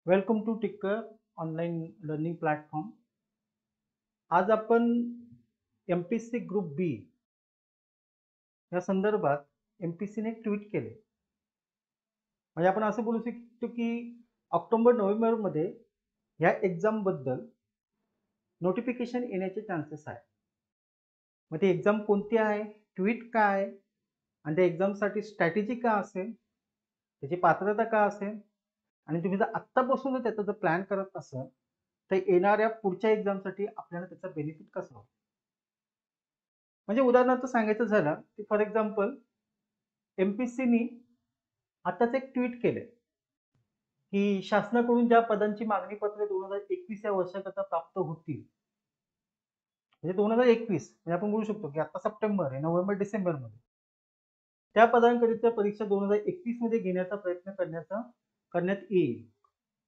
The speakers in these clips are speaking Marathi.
Welcome to Tikkar online learning platform. आज आपण MPSC ग्रुप बी या संदर्भात MPSCने एक ट्विट केले. म्हणजे आपण असं बोलू शकतो की ऑक्टोबर-नोव्हेंबरमध्ये या एक्झाम बद्दल नोटिफिकेशन येण्याचे चान्सेस आहे. मग ती एक्झाम कोणती आहे, ट्विट काय आहे आणि त्या एक्झामसाठी स्ट्रॅटेजी काय असेल, त्याची पात्रता काय असेल आणि तुम्ही जर आत्तापासून त्याचा जर प्लॅन करत असाल तर येणाऱ्या पुढच्या एक्झामसाठी आपल्याला त्याचा बेनिफिट कसा होईल. म्हणजे उदाहरणार्थ सांगायचं झालं की फॉर एक्झाम्पल MPSCनी आताच एक ट्विट केले की शासनाकडून ज्या पदांची मागणी पत्रे 2021 या वर्षाकरता प्राप्त होतील, म्हणजे 2021 म्हणजे आपण बोलू शकतो की आता सप्टेंबर आहे, नोव्हेंबर डिसेंबर मध्ये त्या पदांकरिता परीक्षा 2021 मध्ये घेण्याचा प्रयत्न करण्यात येईल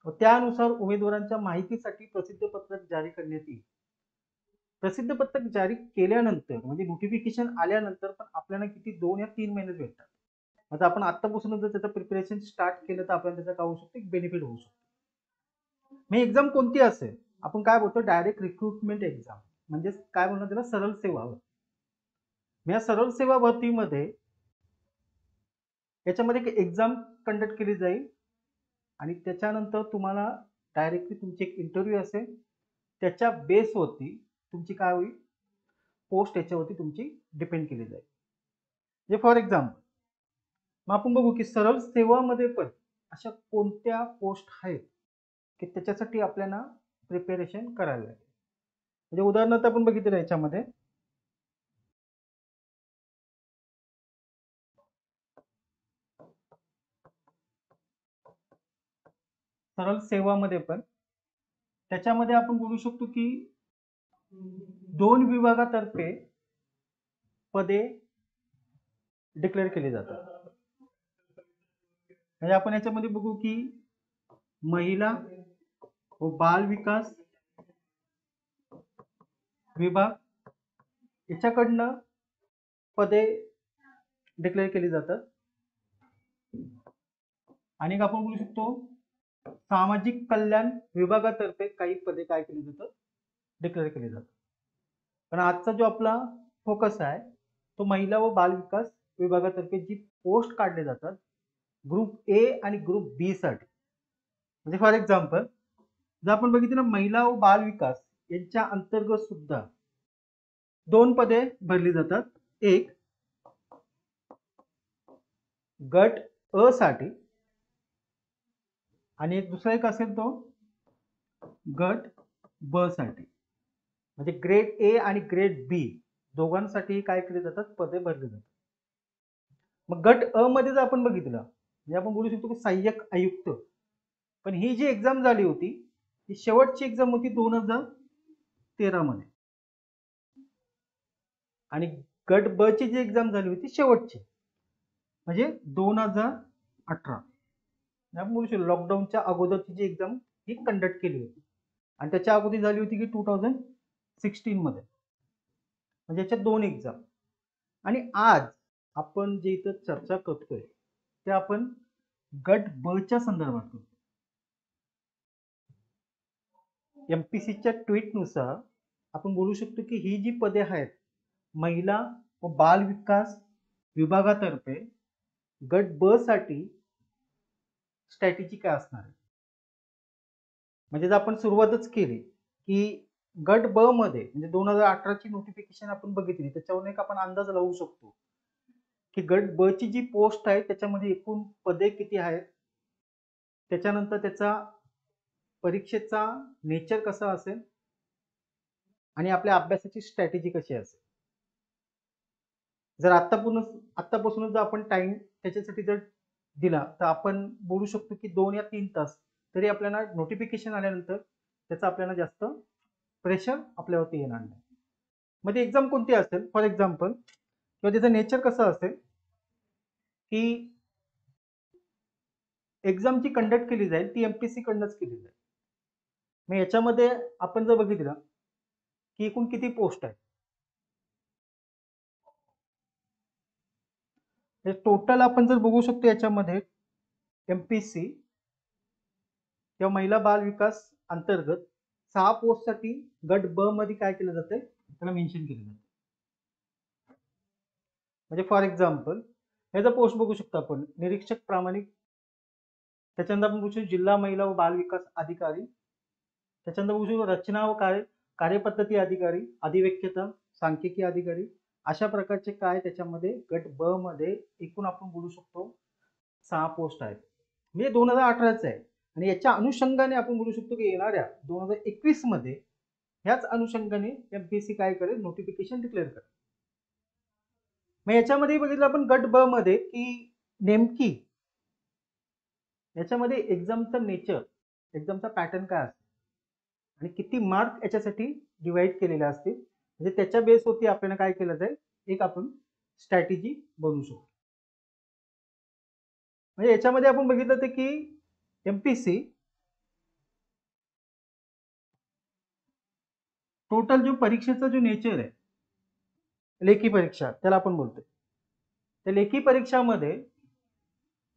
व त्यानुसार उमेदवारांच्या माहितीसाठी प्रसिद्ध पत्रक जारी करण्यात येईल. प्रसिद्ध पत्रक जारी केल्यानंतर म्हणजे नोटिफिकेशन आल्यानंतर पण आपल्याला किती 2 या 3 महिने भेटतात. आता आपण आतापासून जर त्याचं प्रिपरेशन स्टार्ट केलं तर आपल्याला त्याचा काय होऊ शकतो, एक बेनिफिट होऊ शकतो. मग एक्झाम कोणती असेल, आपण काय बोलतो डायरेक्ट रिक्रुटमेंट एक्झाम, म्हणजे काय म्हणतात त्याला, सरळ सेवा भरती. या सरळ सेवा भरतीमध्ये याच्यामध्ये एक एक्झाम कंडक्ट केली जाईल आणि त्याच्यानंतर तुम्हाला डायरेक्टली तुमची एक इंटरव्ह्यू असेल, त्याच्या बेसवरती तुमची काय होईल, पोस्ट याच्यावरती तुमची डिपेंड केली जाईल. म्हणजे फॉर एक्झाम्पल मग आपण बघू की सरळ सेवामध्ये पण अशा कोणत्या पोस्ट आहेत की त्याच्यासाठी आपल्याला प्रिपेरेशन करायला लागेल. म्हणजे उदाहरणार्थ आपण बघितलं याच्यामध्ये सरळ सेवामध्ये पण त्याच्यामध्ये आपण बोलू शकतो की 2 विभागातर्फे पदे डिक्लेअर केली जातात. म्हणजे आपण याच्यामध्ये बघू की महिला व बाल विकास विभाग याच्याकडनं पदे डिक्लेअर केली जातात. आणि आपण बोलू शकतो सामाजिक कल्याण विभागातर्फे काही पदे काय केली जातात, डिक्लेअर केली जातात. पण आजचा जो आपला फोकस आहे तो महिला व बाल विकास विभागातर्फे जी पोस्ट काढले जातात ग्रुप ए आणि ग्रुप बी साठी. म्हणजे फॉर एक्झाम्पल जर आपण बघितलं महिला व बाल विकास यांच्या अंतर्गत सुद्धा 2 पदे भरली जातात. एक गट अ साठी आणि एक दुसरा एक असेल तो गट ब साठी. म्हणजे ग्रेड ए आणि ग्रेड बी दोघांसाठी काय केले जातात, पदे भरली जातात. मग गट अ मध्ये जर आपण बघितलं म्हणजे आपण बोलू शकतो की सहाय्यक आयुक्त. पण ही जी एक्झाम झाली होती ही शेवटची एक्झाम होती 2013 मध्ये आणि गट ब ची जी एक्झाम झाली होती शेवटची म्हणजे 2018. आपण बोलू शकतो लॉकडाऊनच्या अगोदरची जी एक्झाम ही कंडक्ट केली होती आणि त्याच्या अगोदर झाली होती की 2016 मध्ये. म्हणजे याच्या 2 एक्झाम. आणि आज आपण जे इथं चर्चा करतोय ते आपण गट ब च्या संदर्भात करतो. MPSCच्या ट्विट नुसार आपण बोलू शकतो की ही जी पदे आहेत महिला व बाल विकास विभागातर्फे गट ब साठी स्ट्रॅटेजी काय असणार आहे. म्हणजे जर आपण सुरुवातच केली की गट ब मध्ये म्हणजे 2018 ची नोटिफिकेशन आपण बघितली त्याच्यावरून एक आपण अंदाज लावू शकतो की गट ब ची जी पोस्ट आहे त्याच्यामध्ये एकूण पदे किती आहेत, त्याच्यानंतर त्याचा परीक्षेचा नेचर कसा असेल आणि आपल्या अभ्यासाची स्ट्रॅटेजी कशी असेल. जर आत्तापासूनच जर आपण टाइम त्याच्यासाठी जर दिला तर आपण बोलू शकतो की 2 या 3 तास तरी आपल्याला नोटिफिकेशन आल्यानंतर त्याचा आपल्याला जास्त प्रेशर आपल्यावरती येणार नाही. मग ती एक्झाम कोणती असेल फॉर एक्झाम्पल किंवा त्याचं नेचर कसं असेल की एक्झाम जी कंडक्ट केली जाईल ती MPSC कडनंच केली जाईल. मग याच्यामध्ये आपण जर बघितलं की एकूण किती पोस्ट आहे, टोटल आपण जर बघू शकतो याच्यामध्ये MPSC किंवा महिला बाल विकास अंतर्गत 6 पोस्टसाठी गट ब मध्ये काय केलं जातंय, त्याला मेन्शन केलं जातं. म्हणजे फॉर एक्झाम्पल ह्याचा पोस्ट बघू शकतो आपण, निरीक्षक प्रामाणिक. त्याच्यानंतर आपण बघू शकतो जिल्हा महिला व बाल विकास अधिकारी. त्याच्यानंतर बघू शकतो रचना व कार्यपद्धती अधिकारी, अधिवेक्यता, सांख्यिकी अधिकारी. अशा प्रकारचे काय त्याच्यामध्ये गट ब मध्ये एकूण आपण बोलू शकतो 6 पोस्ट आहेत. म्हणजे 2018च आहे. आणि याच्या अनुषंगाने आपण बोलू शकतो की येणाऱ्या 2021 मध्ये ह्याच अनुषंगाने एमपीएससी काय करेल, नोटिफिकेशन डिक्लेअर करेल. मग याच्यामध्ये बघितलं आपण गट ब मध्ये की नेमकी याच्यामध्ये एक्झामचं नेचर, एक्झामचा पॅटर्न काय असतो आणि किती मार्क याच्यासाठी डिवाइड केलेले असतील, म्हणजे त्याच्या बेसवरती आपल्याला काय केलं जाईल, एक आपण स्ट्रॅटेजी बनवू शकतो. म्हणजे याच्यामध्ये आपण बघितलं की एमपीसी टोटल जो परीक्षेचा जो नेचर आहे, लेखी परीक्षा त्याला आपण बोलतोय, त्या लेखी परीक्षामध्ये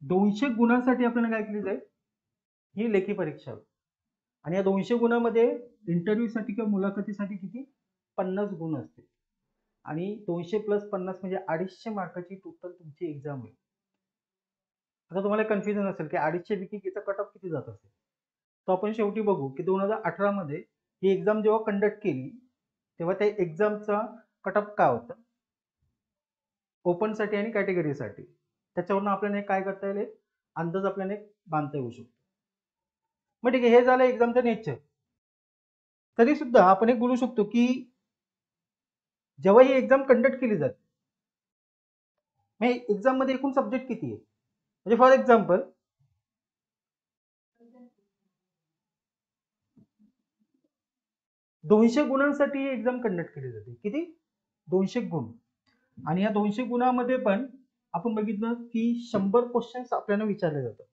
200 गुणांसाठी आपल्याला काय केली जाईल, ही लेखी परीक्षा. आणि या 200 गुणामध्ये इंटरव्ह्यूसाठी किंवा मुलाखतीसाठी किती 50 गुण असते. आणि 200 + 50 म्हणजे 250 मार्काची टोटल तुमची एक्झाम आहे. आता तुम्हाला कन्फ्युजन असेल की 250 पैकी किती कट ऑफ किती जात असेल, तो आपण शेवटी बघू की 2018 मध्ये ही एक्झाम जेव्हा कंडक्ट केली तेव्हा त्या एक्झामचा कट ऑफ काय होता ओपनसाठी आणि कॅटेगरीसाठी, त्याच्यावरून आपल्याला काय करता येईल, अंदाज आपल्याला बांधता येऊ शकतो. मग ठीक आहे, हे झालं एक्झामचं नेचर. तरी सुद्धा आपण एक बोलू शकतो की जेव्हा ही एक्झाम कंडक्ट केली जाते, मग एक्झाम मध्ये एकूण सब्जेक्ट किती आहे, म्हणजे फॉर एक्झाम्पल 200 गुणांसाठी ही एक्झाम कंडक्ट केली जाते. किती, 200 गुण. आणि या 200 गुणामध्ये पण आपण बघितलं की 100 क्वेश्चन्स आपल्याला विचारले जातात.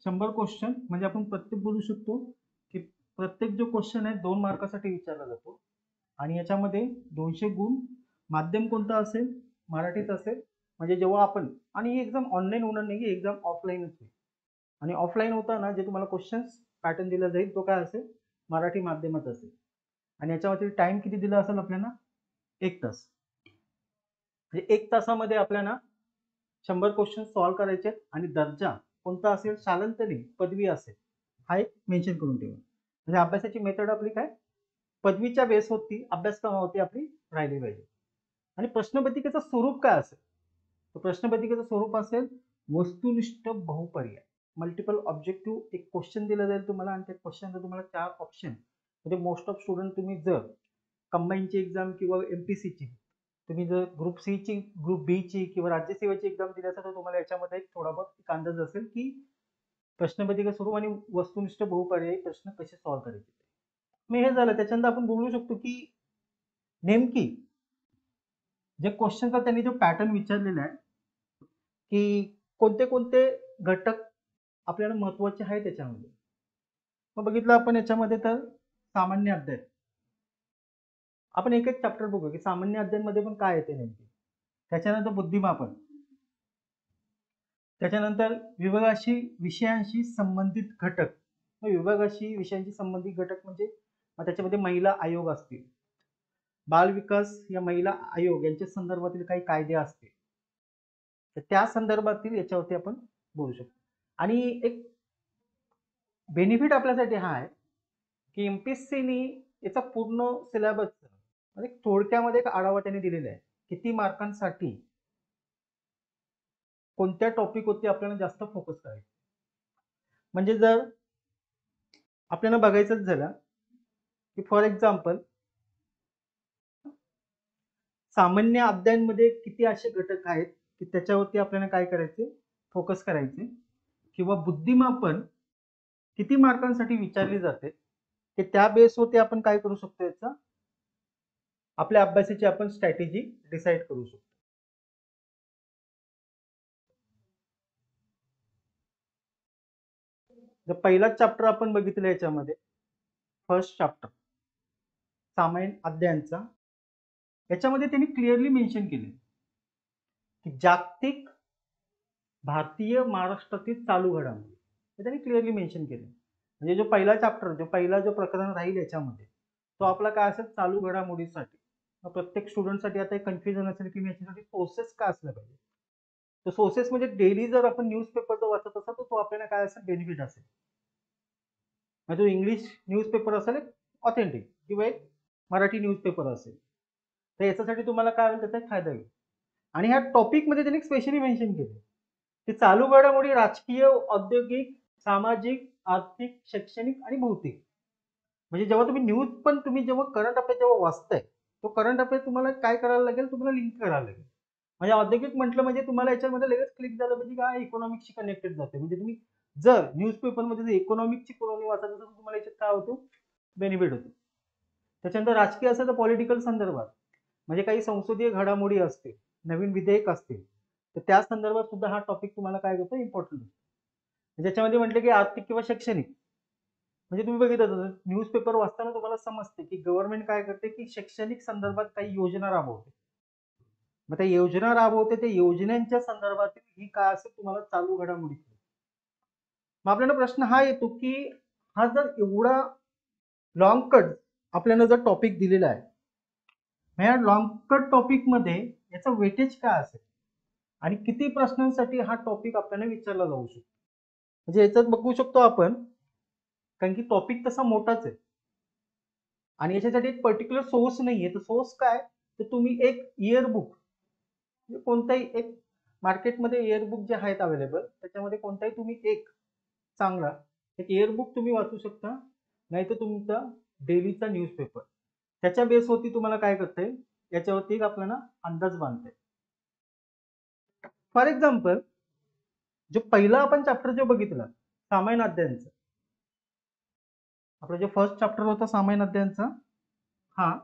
100 क्वेश्चन म्हणजे आपण प्रत्येक बोलू शकतो की प्रत्येक जो क्वेश्चन आहे 2 मार्कासाठी विचारला जातो. आणि याच्यामध्ये 200 गुण. माध्यम कोणतं असेल, मराठीत असेल. म्हणजे जेव्हा आपण, आणि ही एक्झाम ऑनलाईन होणार नाही, ही एक्झाम ऑफलाईनच होईल. आणि ऑफलाईन होताना जे तुम्हाला क्वेश्चन्स पॅटर्न दिला जाईल तो काय असेल, मराठी माध्यमात असेल. आणि याच्यावरती टाइम किती दिला असेल आपल्याला, 1 तास. म्हणजे 1 तासामध्ये आपल्याला 100 क्वेश्चन सॉल्व्ह करायचे. आणि दर्जा कोणता असेल, शालांतनी पदवी असेल, हा एक मेन्शन करून ठेवा. म्हणजे अभ्यासाची मेथड आपली काय, पदवीच्या बेसवरती अभ्यासक्रमावरती आपली राहिली पाहिजे. आणि प्रश्नपत्रिकेचं स्वरूप काय असेल, तर प्रश्नपत्रिकेचं स्वरूप असेल वस्तुनिष्ठ बहुपर्याय, मल्टिपल ऑब्जेक्टिव्ह. एक क्वेश्चन दिला जाईल तुम्हाला आणि त्या क्वेश्चनला तुम्हाला 4 ऑप्शन. म्हणजे मोस्ट ऑफ स्टुडंट तुम्ही जर कंबाईनची एक्झाम किंवा एमपीसीची, तुम्ही जर ग्रुप सी ची, ग्रुप बी ची किंवा राज्यसेवेची एक्झाम दिली असेल तर तुम्हाला याच्यामध्ये एक थोडा बहुत अंदाज असेल की प्रश्नपत्रिका स्वरूप आणि वस्तुनिष्ठ बहुपर्यायी प्रश्न कसे सॉल्व्ह करायचे. मग हे झालं. त्याच्यानंतर आपण बोलू शकतो की नेमकी जे क्वेश्चनचा त्यांनी जो पॅटर्न विचारलेला आहे की कोणते कोणते घटक आपल्याला महत्वाचे आहे त्याच्यामध्ये. मग बघितलं आपण याच्यामध्ये तर सामान्य अध्याय, आपण एक एक चॅप्टर बघू की सामान्य अध्यायांमध्ये पण काय येते नेमकी. त्याच्यानंतर बुद्धिमापन, त्याच्यानंतर विभागाशी विषयांशी संबंधित घटक. विभागाशी विषयांशी संबंधित घटक म्हणजे त्याच्यामध्ये महिला आयोग असतील, बाल विकास या महिला आयोग यांच्या संदर्भातील काही कायदे असतील, तर त्या संदर्भातील याच्यावरती आपण बोलू शकतो. आणि एक बेनिफिट आपल्यासाठी हा आहे की एमपीएससीनी याचा पूर्ण सिलेबस म्हणजे थोडक्यामध्ये एक आढावा त्यांनी दिलेला आहे, किती मार्कांसाठी कोणत्या टॉपिक वरती आपल्याला जास्त फोकस करायचं. म्हणजे जर आपल्याला बघायचंच झालं की फॉर एक्झाम्पल सामान्य अध्यायांमध्ये किती असे घटक आहेत की त्याच्यावरती आपल्याला काय करायचे, फोकस करायचे. किंवा बुद्धिमापन किती मार्कांसाठी विचारली जाते, की त्या बेसवरती आपण काय करू शकतो, याचा आपल्या अभ्यासाची आपण स्ट्रॅटेजी डिसाईड करू शकतो. जर पहिला चॅप्टर आपण बघितलं याच्यामध्ये, फर्स्ट चॅप्टर सामान्य अध्यायांचा, याच्यामध्ये त्यांनी क्लिअरली मेन्शन केले की जागतिक भारतीय महाराष्ट्रातील चालू घडामोडी हे त्यांनी क्लिअरली मेन्शन केले. म्हणजे जो पहिला चॅप्टर, जो प्रकरण राहील याच्यामध्ये, तो आपला काय असेल, चालू घडामोडीसाठी. प्रत्येक स्टुडंटसाठी आता एक कन्फ्युजन असेल की मी याच्यासाठी सोर्सेस काय असलं पाहिजे. तर सोर्सेस म्हणजे डेली जर आपण न्यूजपेपर जर वाचत असाल तर तो आपल्याला काय असेल, बेनिफिट असेल. म्हणजे तो इंग्लिश न्यूजपेपर असेल एक ऑथेंटिक, किंवा एक मराठी न्यूजपेपर असेल, तर याच्यासाठी तुम्हाला काय होईल, त्याचा एक फायदा होईल. आणि ह्या टॉपिकमध्ये त्यांनी स्पेशली मेन्शन केले की चालू घडामोडी राजकीय, औद्योगिक, सामाजिक, आर्थिक, शैक्षणिक आणि भौतिक. म्हणजे जेव्हा तुम्ही न्यूज पण तुम्ही जेव्हा करंट अफेअर जेव्हा वाचताय, तो करंट अफेअर तुम्हाला काय करायला लागेल, तुम्हाला लिंक करायला लागेल. म्हणजे औद्योगिक म्हटलं म्हणजे तुम्हाला याच्यामध्ये लगेच क्लिक झालं म्हणजे काय, इकॉनॉमिक्सशी कनेक्टेड जाते. म्हणजे तुम्ही जर न्यूजपेपरमध्ये जर इकॉनॉमिक्सची पुरवणी वाचत असेल तर तुम्हाला याच्यात काय होतो, बेनिफिट होतो. त्याच्यानंतर राजकीय असेल तर पॉलिटिकल संदर्भात, म्हणजे काही संसदीय घडामोडी असतील, नवीन विधेयक असतील, तर त्या संदर्भात सुद्धा हा टॉपिक तुम्हाला काय होतो, इम्पॉर्टंट होतो. ज्याच्यामध्ये म्हटलं की आर्थिक किंवा शैक्षणिक, म्हणजे तुम्ही बघितलं न्यूजपेपर वाचताना तुम्हाला समजते की गव्हर्नमेंट काय करते की शैक्षणिक संदर्भात काही योजना राबवते. मग त्या योजना राबवते, त्या योजनांच्या संदर्भातील ही काय असेल तुम्हाला चालू घडामोडी. मग आपल्याला प्रश्न हा येतो की हा जर एवढा लॉंग कट आपल्याला जर टॉपिक दिलेला आहे, या लॉंग कट टॉपिक मध्ये याचा वेटेज काय असेल आणि किती प्रश्नांसाठी हा टॉपिक आपल्याला विचारला जाऊ शकतो. म्हणजे याच्यात बघू शकतो आपण, कारण की टॉपिक तसा मोठाच आहे आणि याच्यासाठी एक पर्टिक्युलर सोर्स नाहीये. तर सोर्स काय, तर तुम्ही एक इयरबुक, कोणताही एक मार्केटमध्ये इयरबुक जे आहेत अवेलेबल, त्याच्यामध्ये कोणताही तुम्ही एक चांगला एक इयरबुक तुम्ही वाचू शकता, नाही तर तुमचा डेलीचा न्यूजपेपर, त्याच्या बेसवरती तुम्हाला काय करता येईल, याच्यावरती आपल्याला अंदाज बांधता येईल. फॉर एक्झाम्पल, जो पहिला आपण चॅप्टर जो बघितला सामायिक अध्यायांचा, आपला जो फर्स्ट चॅप्टर होता सामायिक अध्यायांचा, हा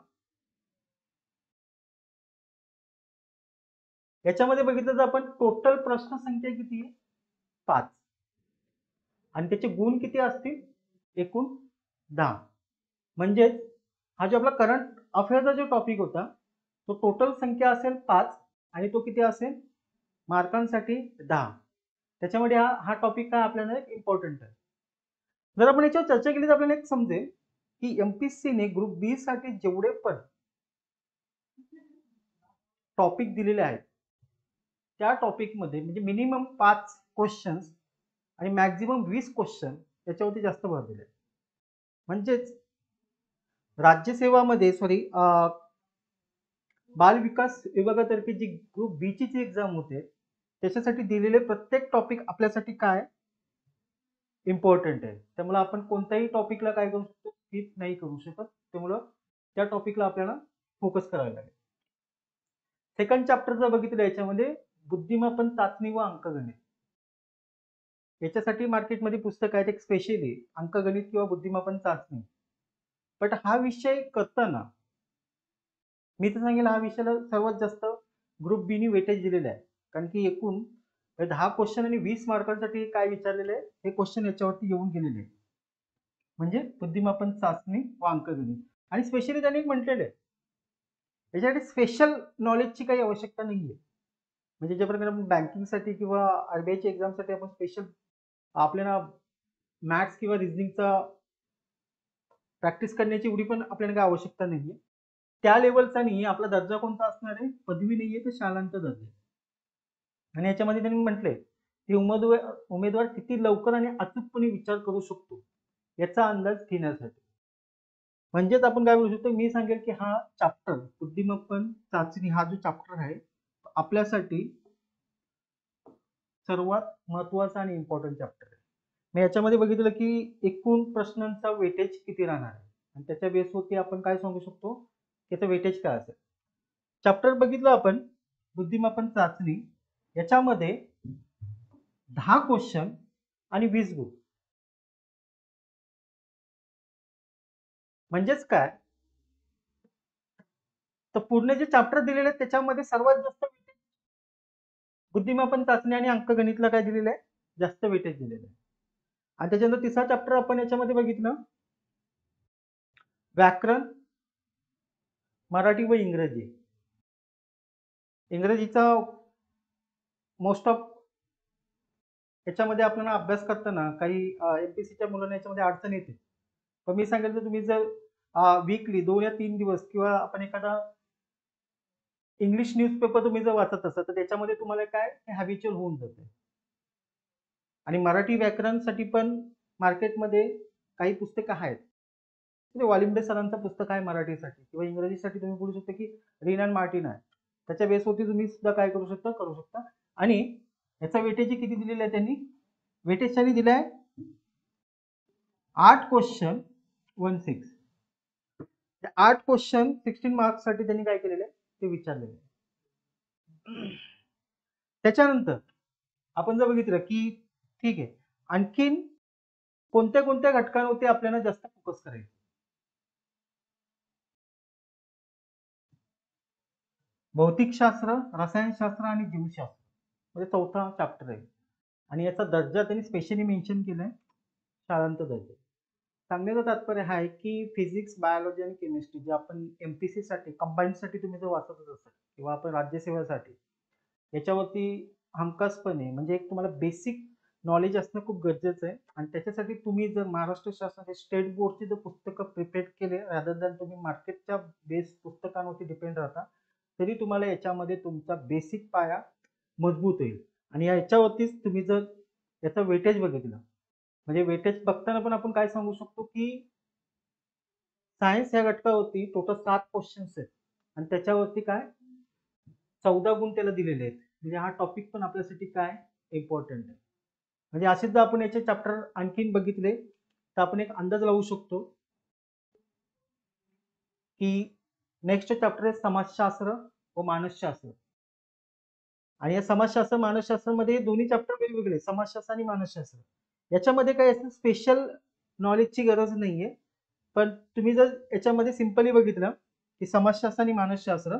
याच्यामध्ये बघितलं तर आपण टोटल प्रश्न संख्या किती आहे, 5, आणि त्याचे गुण किती असतील, एकूण 10. म्हणजे हा जो आपला करंट अफेअरचा जो टॉपिक होता, तो टोटल संख्या असेल 5 आणि तो किती असेल, मार्कांसाठी 10. त्याच्यामध्ये हा टॉपिक काय आपल्याला एक इम्पॉर्टंट आहे. जर आपण याच्यावर चर्चा केली तर आपल्याला एक समजेल की एमपीएससीने ग्रुप बी साठी जेवढे पण टॉपिक दिलेले आहेत, त्या टॉपिकमध्ये म्हणजे मिनिमम 5 क्वेश्चन्स आणि मॅक्झिमम 20 क्वेश्चन याच्यावरती जास्त भर दिले. म्हणजेच राज्यसेवामध्ये बाल विकास विभागातर्फे जी ग्रुप बी ची एक्झाम होते, त्याच्यासाठी दिलेले प्रत्येक टॉपिक आपल्यासाठी काय इम्पॉर्टंट आहे. त्यामुळे आपण कोणत्याही टॉपिकला काय करू शकतो, स्किप नाही करू शकत. त्यामुळं त्या टॉपिकला आपल्याला फोकस करायला लागेल. सेकंड चॅप्टर जर बघितलं, याच्यामध्ये बुद्धिमापन चाचणी व अंकगणित, याच्यासाठी मार्केटमध्ये पुस्तक आहेत एक स्पेशली अंकगणित किंवा बुद्धिमापन चाचणी. बट हा विषय करताना मी तर सांगेल, हा विषयाला सर्वात जास्त ग्रुप बी नी वेटेज दिलेलं आहे. कारण की एकूण 10 क्वेश्चन आणि 20 मार्कांसाठी काय विचारलेले आहे, हे क्वेश्चन याच्यावरती येऊन गेलेले आहे. म्हणजे बुद्धिमापन चाचणी व अंकगणित. आणि स्पेशली त्यांनी एक म्हटलेलं आहे, याच्यासाठी स्पेशल नॉलेजची काही आवश्यकता नाहीये. म्हणजे ज्या प्रकारे आपण बँकिंगसाठी किंवा आरबीआयच्या एक्झामसाठी आपण स्पेशल आपल्याला मॅथ्स किंवा रिझनिंगचा प्रॅक्टिस करण्याची एवढी पण आपल्याला काही आवश्यकता नाहीये. त्या लेवलचा नाही. आपला दर्जा कोणता असणार आहे, पदवी नाहीये तर शालांत दर्जा. आणि याच्यामध्ये त्यांनी म्हटलंय की उमेदवार किती लवकर आणि अचूकपणे विचार करू शकतो याचा अंदाज घेण्यासाठी. म्हणजेच आपण काय बोलू शकतो, मी सांगेल की हा चॅप्टर बुद्धिमत्ता चाचणी हा जो चॅप्टर आहे आपल्यासाठी सर्वात महत्वाचा आणि इम्पॉर्टंट चॅप्टर आहे. मी याच्यामध्ये बघितलं की एकूण प्रश्नांचा वेटेज किती राहणार आहे आणि त्याच्या बेसवरती आपण काय सांगू शकतो, त्याचं वेटेज काय असेल. चॅप्टर बघितलं आपण बुद्धिमापन चाचणी, याच्यामध्ये 10 क्वेश्चन आणि 20 गुण. म्हणजेच काय, तर पूर्ण जे चॅप्टर दिलेले आहेत त्याच्यामध्ये सर्वात जास्त बुद्धिमापन चाचणी आणि अंकगणितला काय दिलेलं आहे, जास्त वेटेज दिलेलं आहे. आणि त्याच्यानंतर तिसरा चॅप्टर आपण याच्यामध्ये बघितलं व्याकरण, मराठी व इंग्रजीचा मोस्ट ऑफ याच्यामध्ये आपल्याला अभ्यास करताना काही एमपीसीच्या मुलांना याच्यामध्ये अडचण येते. पण मी सांगेल तर तुम्ही जर वीकली 2 या 3 दिवस किंवा आपण एखादा इंग्लिश न्यूजपेपर तुम्ही जर वाचत असाल तर त्याच्यामध्ये तुम्हाला काय हॅबिच्युअल होऊन जाते. आणि मराठी व्याकरणसाठी पण मार्केटमध्ये काही पुस्तकं आहेत. म्हणजे वालिंबे सरांचं पुस्तक आहे मराठीसाठी किंवा इंग्रजीसाठी तुम्ही बोलू शकता की रिन अँड मार्टिन आहे. त्याच्या बेसवरती तुम्ही सुद्धा काय करू शकता. आणि याचा वेटेज किती दिलेलं आहे त्यांनी? वेटेज त्यांनी दिलं आहे 8 क्वेश्चन 16. 8 क्वेश्चन 16 मार्क्स साठी त्यांनी काय केलेलं आहे ते विचारलेलं आहे. त्याच्यानंतर आपण जर बघितलं की ठीक आहे, आणखीन कोणत्या कोणत्या घटकांवरती आपल्याला जास्त फोकस करायचं? भौतिकशास्त्र, रसायनशास्त्र आणि जीवशास्त्र म्हणजे चौथा चॅप्टर आहे. आणि याचा दर्जा त्यांनी स्पेशली मेन्शन केलाय शाळांत दर्जा. सांगण्याचं तात्पर्य हा आहे की फिजिक्स, बायोलॉजी आणि केमिस्ट्री जे आपण एमपीसी साठी कंबाईन साठी तुम्ही जर वाचतच असाल किंवा आपण राज्यसेवेसाठी याच्यावरती हमखासपणे म्हणजे एक तुम्हाला बेसिक नॉलेज असणं खूप गरजेचं आहे. आणि त्याच्यासाठी तुम्ही जर महाराष्ट्र शासनाचे स्टेट बोर्डची जर पुस्तकं प्रिपेअर केले रादर दॅन तुम्ही मार्केटच्या बेस पुस्तकांवरती डिपेंड राहता, तरी तुम्हाला याच्यामध्ये तुमचा बेसिक पाया मजबूत होईल. आणि याच्यावरतीच तुम्ही जर याचं वेटेज बघितलं म्हणजे वेटेज बघताना पण आपण काय सांगू शकतो की सायन्स या घटकावरती टोटल 7 क्वेश्चन्स आहेत आणि त्याच्यावरती काय 14 गुण त्याला दिलेले आहेत. म्हणजे हा टॉपिक पण आपल्यासाठी काय इम्पॉर्टंट आहे. म्हणजे असेच जर आपण याचे चॅप्टर आणखीन बघितले तर आपण एक अंदाज लावू शकतो की नेक्स्ट चॅप्टर आहे समाजशास्त्र व मानसशास्त्र. आणि या समाजशास्त्र मानसशास्त्रामध्ये दोन्ही चॅप्टर वेगवेगळे, समाजशास्त्र आणि मानसशास्त्र. याच्यामध्ये काही असं स्पेशल नॉलेजची गरज नाहीये. पण तुम्ही जर याच्यामध्ये सिंपली बघितलं की समाजशास्त्र आणि मानसशास्त्र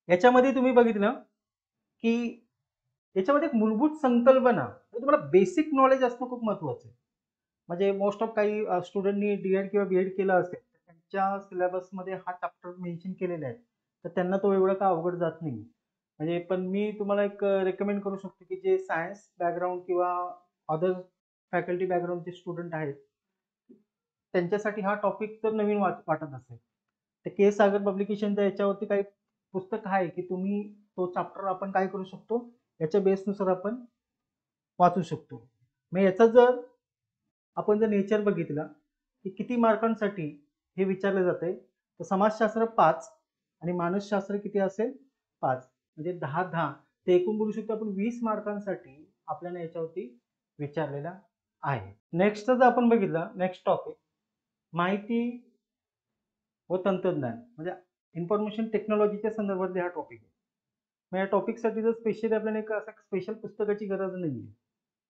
याच्यामध्ये तुम्ही बघितलं की याच्यामध्ये एक मूलभूत संकल्पना म्हणजे तुम्हाला बेसिक नॉलेज असणं खूप महत्वाचं आहे. म्हणजे मोस्ट ऑफ काही स्टुडंटनी डीएड किंवा बीएड केलं असेल त्यांच्या सिलेबसमध्ये हा चॅप्टर मेन्शन केलेला आहे, तर त्यांना तो एवढा का अवघड जात नाही. म्हणजे पण मी तुम्हाला एक रेकमेंड करू शकतो की जे सायन्स बॅकग्राऊंड किंवा अदर फॅकल्टी बॅकग्राऊंडचे स्टुडंट आहेत त्यांच्यासाठी हा टॉपिक तर नवीन वाटत असेल तर के सागर पब्लिकेशनच्या याच्यावरती काही पुस्तक आहे की तुम्ही तो चॅप्टर आपण काय करू शकतो याच्या बेसनुसार आपण वाचू शकतो. मग याचा जर आपण जर नेचर बघितलं की किती मार्कांसाठी हे विचारलं जाते तर समाजशास्त्र 5 आणि मानसशास्त्र किती असेल 5 म्हणजे 10 ते एकूण बोलू शकतो आपण 20 मार्कांसाठी आपल्याला याच्यावरती विचारलेला आहे. नेक्स्ट जर आपण बघितलं नेक्स्ट टॉपिक माहिती व तंत्रज्ञान म्हणजे इन्फॉर्मेशन टेक्नॉलॉजीच्या संदर्भातले हा टॉपिक आहे. मग या टॉपिकसाठी जर स्पेशली आपल्याला एक असं स्पेशल पुस्तकाची गरज नाहीये.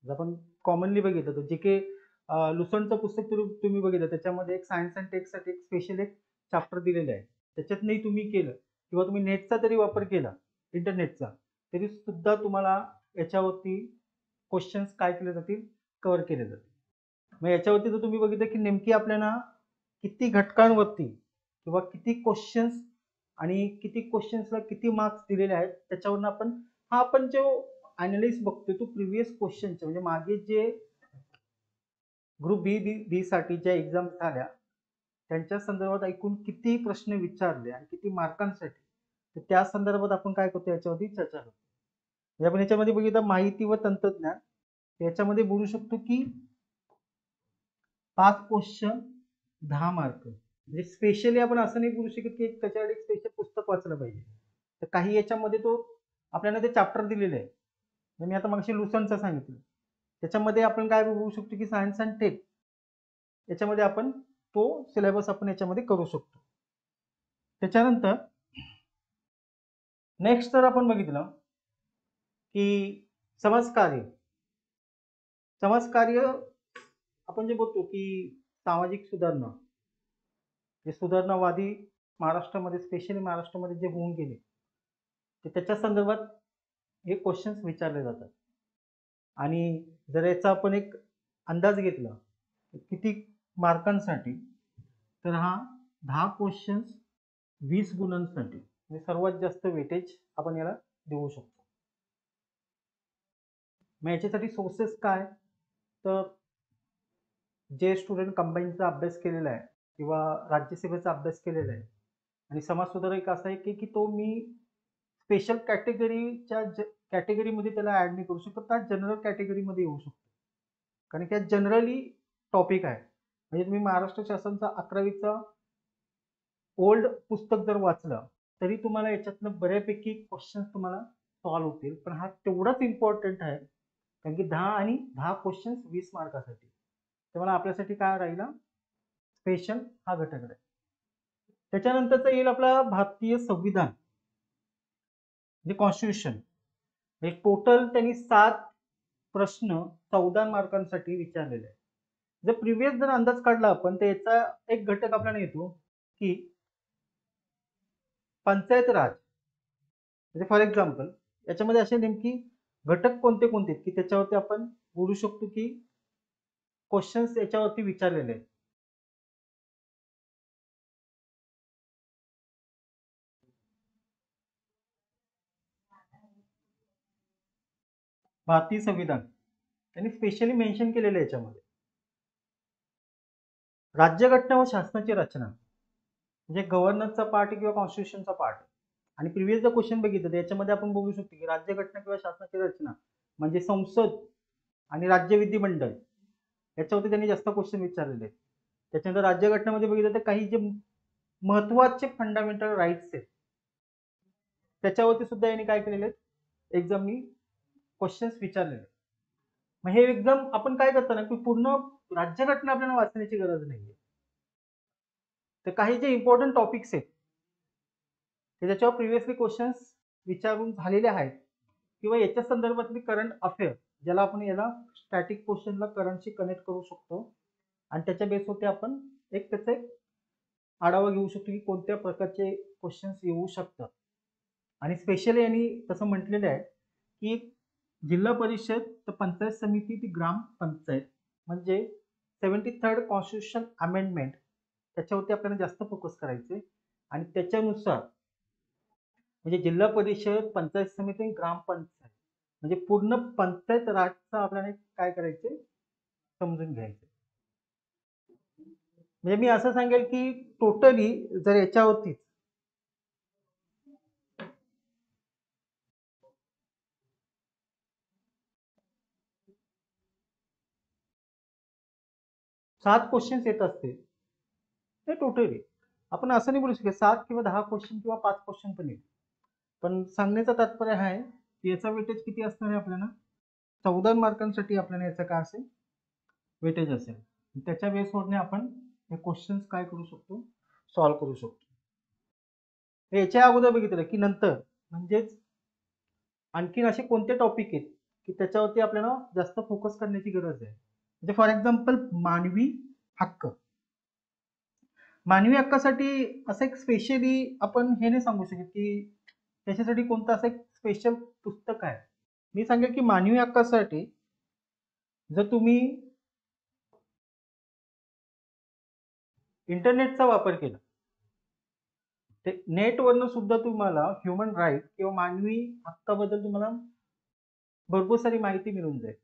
जर आपण कॉमनली बघितलं तर जे के लुसंटचं पुस्तक तुम्ही बघितलं त्याच्यामध्ये एक सायन्स अँड टेकसाठी एक स्पेशल एक चॅप्टर दिलेलं आहे. त्याच्यातनंही तुम्ही केलं किंवा तुम्ही नेटचा तरी वापर केला इंटरनेटचा तरी सुद्धा तुम्हाला याच्यावरती क्वेश्चन्स काय केले जातील कव्हर केले जातील. मग याच्यावरती जर तुम्ही बघितलं की नेमकी आपल्याला किती घटकांवरती किंवा किती क्वेश्चन्स आणि किती क्वेश्चन्सला किती मार्क्स दिलेले आहेत त्याच्यावरून आपण जो अनालिसिस बघतोय तो प्रिव्हियस क्वेश्चनचे म्हणजे मागे जे ग्रुप बी साठी ज्या एक्झाम झाल्या त्यांच्या संदर्भात ऐकून किती प्रश्न विचारले आणि किती मार्कांसाठी तर त्या संदर्भात आपण काय करतो याच्यावरती चर्चा करतो. म्हणजे आपण याच्यामध्ये बघितलं माहिती व तंत्रज्ञान याच्यामध्ये बोलू शकतो की 5 क्वेश्चन 10 मार्क. म्हणजे स्पेशली आपण असं नाही बोलू शकत की त्याच्यासाठी एक स्पेशल पुस्तक वाचलं पाहिजे. तर काही याच्यामध्ये तो आपल्याला ते चॅप्टर दिलेले आहे. मी आता मागशी लुसनचं सांगितलं त्याच्यामध्ये आपण काय बघू शकतो की सायन्स अँड टेक याच्यामध्ये आपण तो सिलेबस आपण याच्यामध्ये करू शकतो. त्याच्यानंतर नेक्स्ट जर आपण बघितलं की समाजकार्य आपण जे बोलतो की सामाजिक सुधारणा जे सुधारणावादी महाराष्ट्रामध्ये स्पेशली महाराष्ट्रामध्ये जे होऊन गेले ते त्याच्या संदर्भात हे क्वेश्चन्स विचारले जातात. आणि जर याचा आपण एक अंदाज घेतला किती मार्कांसाठी तर हा 10 क्वेश्चन्स 20 गुणांसाठी म्हणजे सर्वात जास्त वेटेज आपण याला देऊ शकतो. मग याच्यासाठी सोर्सेस काय, तर जे स्टुडंट कंबाईनचा अभ्यास केलेला आहे किंवा राज्यसेवेचा अभ्यास केलेला आहे आणि समाज सुधारक असा आहे की तो मी स्पेशल कॅटेगरीच्या कॅटेगरीमध्ये त्याला ऍड नाही करू शकत, त्या जनरल कॅटेगरीमध्ये येऊ शकतो. कारण की जनरली टॉपिक आहे. म्हणजे तुम्ही महाराष्ट्र शासनचा 11वीचा ओल्ड पुस्तक जर वाचलं तरी तुम्हाला याच्यातनं बऱ्यापैकी क्वेश्चन तुम्हाला सॉल्व्ह होतील. पण हा तेवढाच इम्पॉर्टंट आहे कारण की 10 आणि 10 क्वेश्चन 20 मार्कासाठी. तेव्हा आपल्यासाठी काय राहिला, स्पेशल हा घटक आहे. त्याच्यानंतरचा येईल आपला भारतीय संविधान म्हणजे कॉन्स्टिट्यूशन. म्हणजे टोटल त्यांनी 7 प्रश्न 14 मार्कांसाठी विचारलेले आहे. जर प्रिव्हियस जर अंदाज काढला आपण तर याचा एक घटक आपल्याला येतो की पंचायत राज. म्हणजे फॉर एक्झाम्पल याच्यामध्ये असे नेमकी घटक कोणते कोणते की त्याच्यावरती आपण बोलू शकतो की क्वेश्चन्स याच्यावरती विचारलेले आहेत. भारतीय संविधान त्यांनी स्पेशली मेन्शन केलेलं आहे याच्यामध्ये. राज्यघटना व शासनाची रचना म्हणजे गव्हर्नन्सचा पार्ट किंवा कॉन्स्टिट्यूशनचा पार्ट. आणि प्रिव्हियस जर क्वेश्चन बघितलं तर याच्यामध्ये आपण बघू शकतो की राज्यघटना किंवा शासनाची रचना म्हणजे संसद आणि राज्य विधिमंडळ याच्यावरती त्यांनी जास्त क्वेश्चन विचारलेले आहेत. त्याच्यानंतर राज्यघटनेमध्ये बघितलं तर काही जे महत्वाचे फंडामेंटल राईट्स आहेत त्याच्यावरती सुद्धा यांनी काय केलेले आहेत, एक्झामनी क्वेश्चन्स विचारलेले. मग हे एक्झाम आपण काय करतो ना की पूर्ण राज्यघटना आपल्याला वाचण्याची गरज नाहीये. तर काही जे इम्पॉर्टंट टॉपिक्स आहेत त्याच्यावर प्रिव्हियसली क्वेश्चन्स विचारून झालेले आहेत किंवा याच्या संदर्भातली करंट अफेअर ज्याला आपण याला स्टॅटिक क्वेश्चनला करंटशी कनेक्ट करू शकतो आणि त्याच्या बेसवरती आपण त्याचा एक आढावा घेऊ शकतो की कोणत्या प्रकारचे क्वेश्चन्स येऊ शकतात. आणि स्पेशली यांनी तसं म्हटलेलं आहे की जिल्हा परिषद तर पंचायत समिती ती ग्रामपंचायत म्हणजे 73rd कॉन्स्टिट्यूशन अमेंडमेंट त्याच्यावरती आपल्याला जास्त फोकस करायचे. आणि त्याच्यानुसार म्हणजे जिल्हा परिषद पंचायत समिती ग्रामपंचायत म्हणजे पूर्ण पंचायत राजचं आपल्याला काय करायचे समजून घ्यायचे. म्हणजे मी असं सांगेल की टोटली जर याच्यावरती 7 क्वेश्चन्स येत असते ते टोटली आपण असं नाही बोलू शकत 7 किंवा 10 क्वेश्चन किंवा 5 क्वेश्चन पण येईल. पण सांगण्याचं तात्पर्य आहे की याचा वेटेज किती असणार आहे आपल्याला 14 मार्कांसाठी आपल्याला याचा काय असेल वेटेज असेल. त्याच्या बेसवरने आपण हे क्वेश्चन्स काय करू शकतो सॉल्व्ह करू शकतो. याच्या अगोदर बघितलं की नंतर म्हणजेच आणखीन असे कोणते टॉपिक आहेत की त्याच्यावरती आपल्याला जास्त फोकस करण्याची गरज आहे. म्हणजे फॉर एक्झाम्पल मानवी हक्क. मानवी हक्कासाठी असं एक स्पेशली आपण हे नाही सांगू शकत की त्याच्यासाठी कोणतं असं एक स्पेशल पुस्तक आहे. मी सांगेल की मानवी हक्कासाठी जर तुम्ही इंटरनेटचा वापर केला ते नेटवरनं सुद्धा तुम्हाला ह्युमन राईट किंवा मानवी हक्काबद्दल तुम्हाला भरपूर सारी माहिती मिळून जाईल.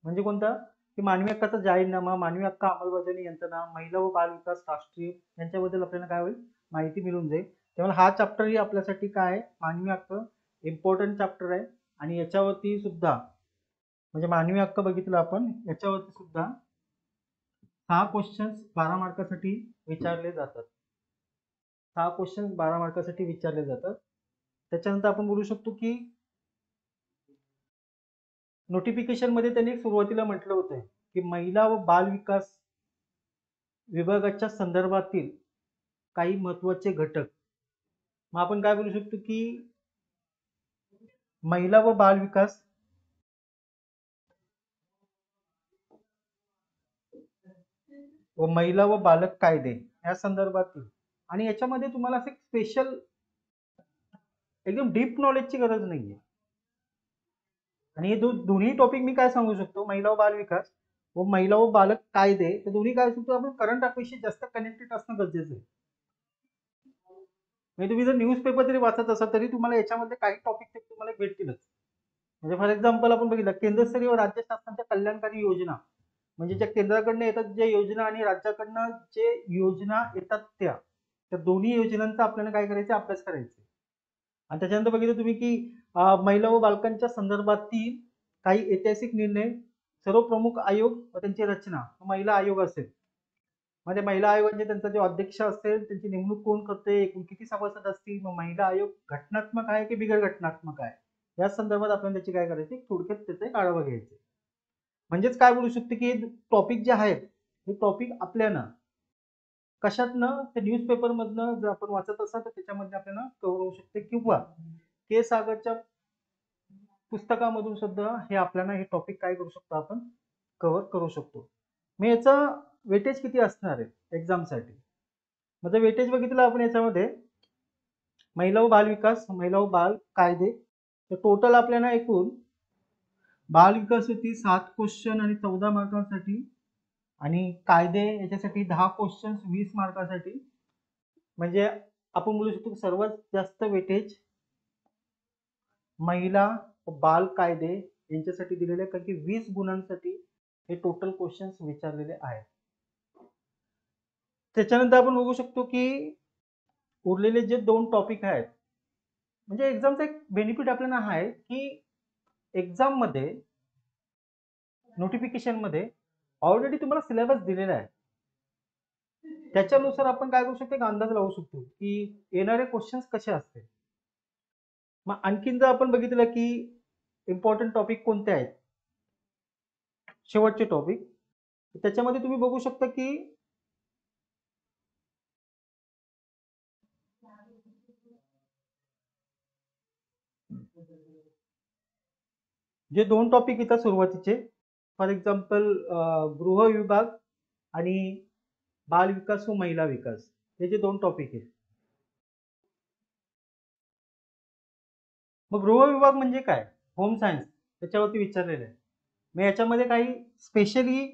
म्हणजे कोणता की मानवी हक्काचा जाहीरनामा, मानवी हक्क अंमलबजावणी यंत्रणा, महिला व बाल विकास राष्ट्रीय यांच्याबद्दल आपल्याला काय होईल माहिती मिळून जाईल. त्यामुळे हा चॅप्टर ही आपल्यासाठी काय आहे मानवी हक्क इम्पॉर्टंट चॅप्टर आहे. आणि याच्यावरती सुद्धा म्हणजे मानवी हक्क बघितलं आपण याच्यावरती सुद्धा 6 क्वेश्चन्स 12 मार्कासाठी विचारले जातात. 6 क्वेश्चन्स 12 मार्कासाठी विचारले जातात. त्याच्यानंतर आपण बोलू शकतो की नोटिफिकेशन मध्ये त्यांनी सुरुवातीला म्हटलं होतं की महिला व बाल विकास विभागाच्या संदर्भातील काही महत्वाचे घटक. मग आपण काय बोलू शकतो की महिला व बाल विकास व महिला व बालक कायदे या संदर्भातील. आणि याच्यामध्ये तुम्हाला असं स्पेशल एकदम डीप नॉलेजची गरज नाहीये. आणि हे दोन्ही टॉपिक मी काय सांगू शकतो महिला व बाल विकास व महिला व बालक कायदे, तर दोन्ही काय असतो आपण करंट अफेअर्सशी जास्त कनेक्टेड असणं गरजेचं आहे. म्हणजे तुम्ही जर न्यूजपेपर जरी वाचत असाल तरी तुम्हाला याच्यामध्ये काही टॉपिक तुम्हाला भेटतीलच. म्हणजे फॉर एक्झाम्पल आपण बघितलं केंद्रस्तरीय व राज्य शासनाच्या कल्याणकारी योजना, म्हणजे ज्या केंद्राकडनं येतात ज्या योजना आणि राज्याकडनं जे योजना येतात त्या दोन्ही योजनांचा आपल्याला काय करायचं, अभ्यास करायचा. आणि त्याच्यानंतर बघितलं तुम्ही की महिला व बालकांच्या संदर्भातील काही ऐतिहासिक निर्णय, सर्व प्रमुख आयोग व त्यांची रचना, महिला आयोग असेल, म्हणजे महिला आयोग म्हणजे त्यांचा जो अध्यक्ष असेल त्यांची नेमणूक कोण करते, एकूण किती सभासद असतील, मग महिला आयोग घटनात्मक आहे की बिगर घटनात्मक आहे, या संदर्भात आपण त्याची काय करायची, थोडक्यात त्याचा एक आढावा घ्यायचा. म्हणजेच काय बोलू शकतो की टॉपिक जे आहेत हे टॉपिक आपल्याला कशातनं, ते न्यूजपेपर मधनं जर आपण वाचत असाल तर त्याच्यामध्ये आपल्याला कव्हर होऊ शकते, किंवा के सागरच्या पुस्तकामधून सुद्धा हे आपल्याला हे टॉपिक काय करू शकतो, आपण कव्हर करू शकतो. मग याचं वेटेज किती असणार आहे एक्झामसाठी, म्हणजे वेटेज बघितलं आपण याच्यामध्ये महिला व बाल विकास, महिला व बाल कायदे, तर टोटल आपल्याला एकूण बाल विकास होती 7 क्वेश्चन आणि 14 मार्कांसाठी, आणि कायदे याच्यासाठी 10 क्वेश्चन 20 मार्कांसाठी. म्हणजे आपण बोलू शकतो सर्वात जास्त वेटेज महिला व बाल कायदे यांच्यासाठी दिलेले आहे, कारण की 20 गुणांसाठी हे टोटल क्वेश्चन्स विचारलेले आहेत. त्याच्यानंतर आपण बघू शकतो की उरलेले जे 2 टॉपिक आहेत, म्हणजे एक्झामचा एक बेनिफिट आपल्याला आहे की एक्झाम मध्ये नोटिफिकेशन मध्ये ऑलरेडी तुम्हाला सिलेबस दिलेला आहे, त्याच्यानुसार आपण काय करू शकतो, एक अंदाज लावू शकतो की येणारे क्वेश्चन्स कसे असतील. मग आणखीन जर आपण बघितलं की इम्पॉर्टंट टॉपिक कोणते आहेत, शेवटचे टॉपिक, त्याच्यामध्ये तुम्ही बघू शकता की जे 2 टॉपिक येतात सुरुवातीचे, फॉर एक्झाम्पल गृह विभाग आणि बाल विकास व महिला विकास, हे जे 2 टॉपिक आहेत. मग गृह विभाग म्हणजे काय, होम सायन्स, त्याच्यावरती विचारलेलं आहे. मग याच्यामध्ये काही स्पेशली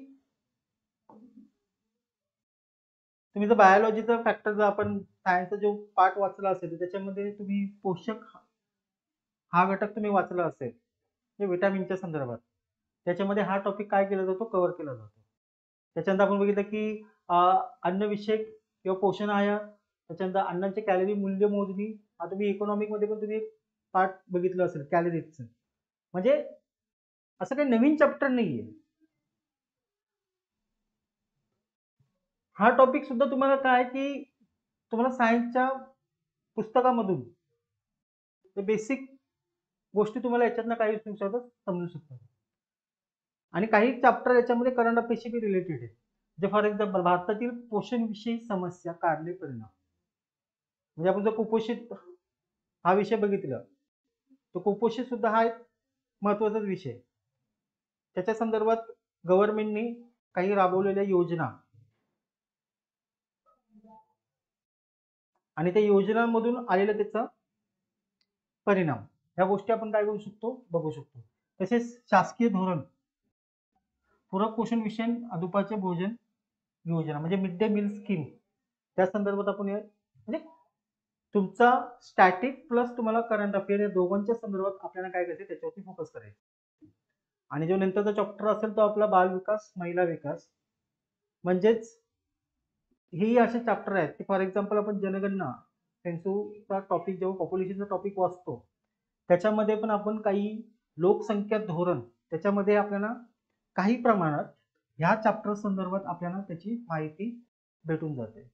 तुम्ही जर बायोलॉजीचा फॅक्टर, जर आपण सायन्सचा जो पार्ट वाचला असेल तर त्याच्यामध्ये तुम्ही पोषक हा घटक तुम्ही वाचला असेल, जे विटामिनच्या संदर्भात, त्याच्यामध्ये हा टॉपिक काय केला जातो, कव्हर केला जातो. त्याच्यानंतर आपण बघितलं की अन्नविषयक किंवा पोषण आहार, त्याच्यानंतर अन्नाचे कॅलरी मूल्य मोजणी, हा तुम्ही इकॉनॉमिक मध्ये पण तुम्ही पार्ट बघितलं असेल कॅलरीजचं. म्हणजे असं काही नवीन चॅप्टर नाहीये, हा टॉपिक सुद्धा तुम्हाला काय की तुम्हाला सायन्सच्या पुस्तकामधून बेसिक गोष्टी तुम्हाला याच्यातनं काही समजू शकतात. आणि काही चॅप्टर याच्यामध्ये करंट अफेअर्सशी बी रिलेटेड आहे, जे फॉर एक्झाम्पल भारतातील पोषण विषयी समस्या, कारणे, परिणाम. म्हणजे आपण जर कुपोषित हा विषय बघितला तर कुपोषित सुद्धा हा एक महत्वाचाच विषय, त्याच्या संदर्भात गव्हर्नमेंटनी काही राबवलेल्या योजना आणि त्या योजनांमधून आलेला त्याचा परिणाम, या गोष्टी आपण काय करू शकतो, बघू शकतो. तसेच शासकीय धोरण, पूरक पोषण विषय, दुपारचे भोजन योजना म्हणजे मिड डे मील स्कीम, त्या संदर्भात आपण म्हणजे तुमचा स्टॅटिक प्लस तुम्हाला करंट अफेअर या दोघांच्या संदर्भात आपल्याला काय करायचं, त्याच्यावरती फोकस करायचं. आणि जो नंतरचा चॅप्टर असेल तो आपला बाल विकास, महिला विकास, म्हणजेच ही असे चॅप्टर आहेत की फॉर एक्झाम्पल आपण जनगणना सेन्सूचा टॉपिक, जेव्हा पॉप्युलेशनचा टॉपिक वाचतो त्याच्यामध्ये पण आपण काही लोकसंख्या धोरण, त्याच्यामध्ये आपल्याला काही प्रमाणात ह्या चॅप्टर संदर्भात आपल्याला त्याची माहिती भेटून जाते.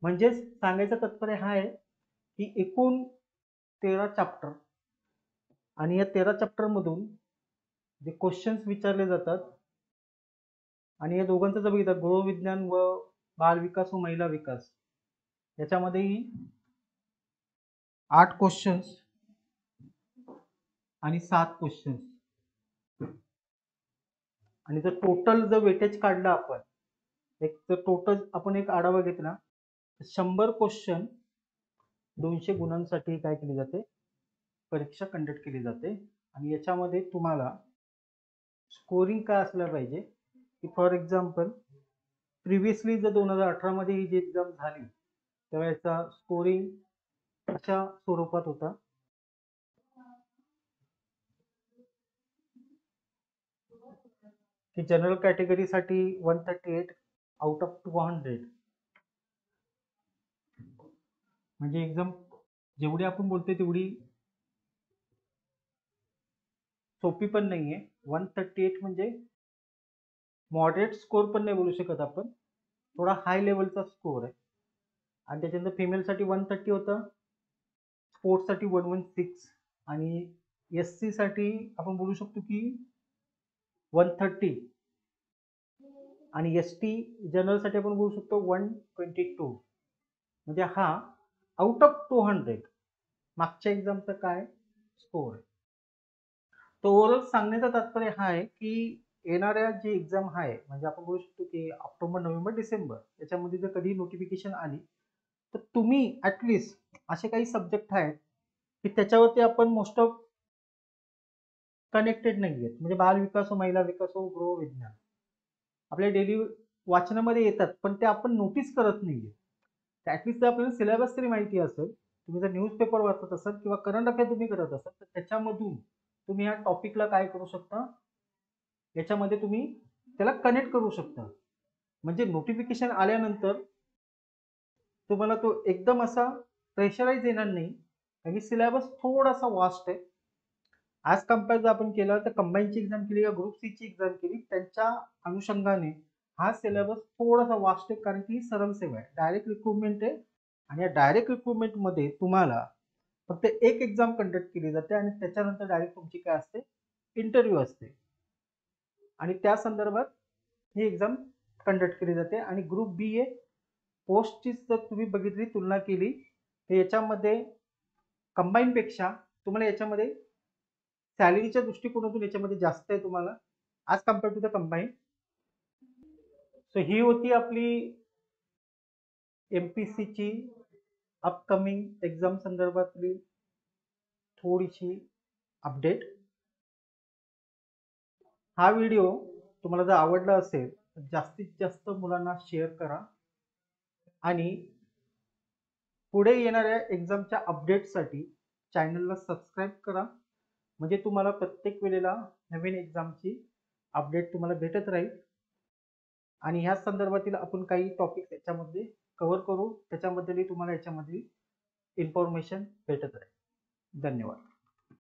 म्हणजेच सांगायचं तात्पर्य हा आहे की एकूण 13 चॅप्टर, आणि या 13 चॅप्टर मधून जे क्वेश्चन्स विचारले जातात, आणि या दोघांचं जर बघितलं गृहविज्ञान व बाल विकास व महिला विकास, याच्यामध्येही 8 क्वेश्चन्स आणि 7 क्वेश्चन्स, आणि जर टोटल जर वेटेज काढलं आपण, एक जर टोटल आपण एक आढावा घेतला, 100 क्वेश्चन 200 गुणांसाठी काय केली जाते, परीक्षा कंडक्ट केली जाते. आणि याच्यामध्ये तुम्हाला स्कोरिंग काय असलं पाहिजे की फॉर एक्झाम्पल प्रिव्हियसली जर 2018 मध्ये ही जी एक्झाम झाली तेव्हा याचा स्कोरिंग अशा स्वरूपात होता की जनरल कॅटेगरीसाठी 138 आउट ऑफ 200. म्हणजे एक्झाम जेवढी आपण बोलतोय तेवढी सोपी पण नाहीये. 138 म्हणजे मॉडरेट स्कोर पण नाही बोलू शकत आपण, थोडा हाय लेवलचा स्कोर आहे. आणि त्याच्यानंतर फिमेलसाठी 130 होतं, स्पोर्ट्ससाठी 116 आणि SC साठी आपण बोलू शकतो की 130 आणि ST जनरलसाठी आपण बोलू शकतो 122. म्हणजे हा आउट ऑफ 200 मागच्या एक्झामचा काय स्कोर आहे. तो ओव्हरऑल सांगण्याचा तात्पर्य हा आहे की येणाऱ्या जी एक्झाम आहे म्हणजे आपण बोलू शकतो की ऑक्टोबर नोव्हेंबर डिसेंबर याच्यामध्ये जर कधी नोटिफिकेशन आली तर तुम्ही ऍटलिस्ट असे काही सब्जेक्ट आहेत की त्याच्यावरती आपण मोस्ट ऑफ कनेक्टेड नाही आहेत. म्हणजे बाल विकास, महिला विकास, गृह विज्ञान आपल्या डेली वाचनामध्ये येतात पण ते आपण नोटीस करत नाहीये. ऍटलिस्ट जर आपल्याला सिलेबस तरी माहिती असेल, तुम्ही जर न्यूजपेपर वाचत असाल किंवा करंट अफेअर तुम्ही करत असाल तर त्याच्यामधून तुम्ही या टॉपिकला काय करू शकता, याच्यामध्ये तुम्ही त्याला कनेक्ट करू शकता. म्हणजे नोटिफिकेशन आल्यानंतर तुम्हाला तो एकदम असा प्रेशराईज येणार नाही, कारण सिलेबस थोडासा वास्ट आहे. ॲज कम्पेअर जर आपण केलं तर कंबाईनची एक्झाम केली किंवा ग्रुप सी ची एक्झाम केली त्यांच्या अनुषंगाने हा सिलेबस थोडासा वास्ट आहे, कारण की सरळ सेवा आहे, डायरेक्ट रिक्रुटमेंट आहे. आणि या डायरेक्ट रिक्रुटमेंटमध्ये तुम्हाला फक्त एक एक्झाम कंडक्ट केली जाते आणि त्याच्यानंतर डायरेक्ट तुमची काय असते, इंटरव्ह्यू असते आणि त्या संदर्भात ही एक्झाम कंडक्ट केली जाते. आणि ग्रुप बी ए पोस्टची जर तुम्ही बघितली तुलना केली तर याच्यामध्ये कंबाईनपेक्षा तुम्हाला याच्यामध्ये सॅलरीच्या दृष्टिकोनातून याच्यामध्ये जास्त आहे तुम्हाला as compare to the combine. So ही होती आपली MPCची अपकमिंग एक्झाम संदर्भातली थोडीशी अपडेट. हा व्हिडिओ तुम्हाला जर आवडला असेल तर जास्तीत जास्त मुलांना शेअर करा आणि पुढे येणाऱ्या एक्झामच्या अपडेटसाठी चॅनलला सबस्क्राईब करा. म्हणजे तुम्हाला प्रत्येक वेळेला नवीन एक्झामची अपडेट तुम्हाला भेटत राहील. आणि ह्या संदर्भातील आपण काही टॉपिक याच्यामध्ये कव्हर करू, त्याच्याबद्दलही तुम्हाला याच्यामध्ये इन्फॉर्मेशन भेटत राहील. धन्यवाद.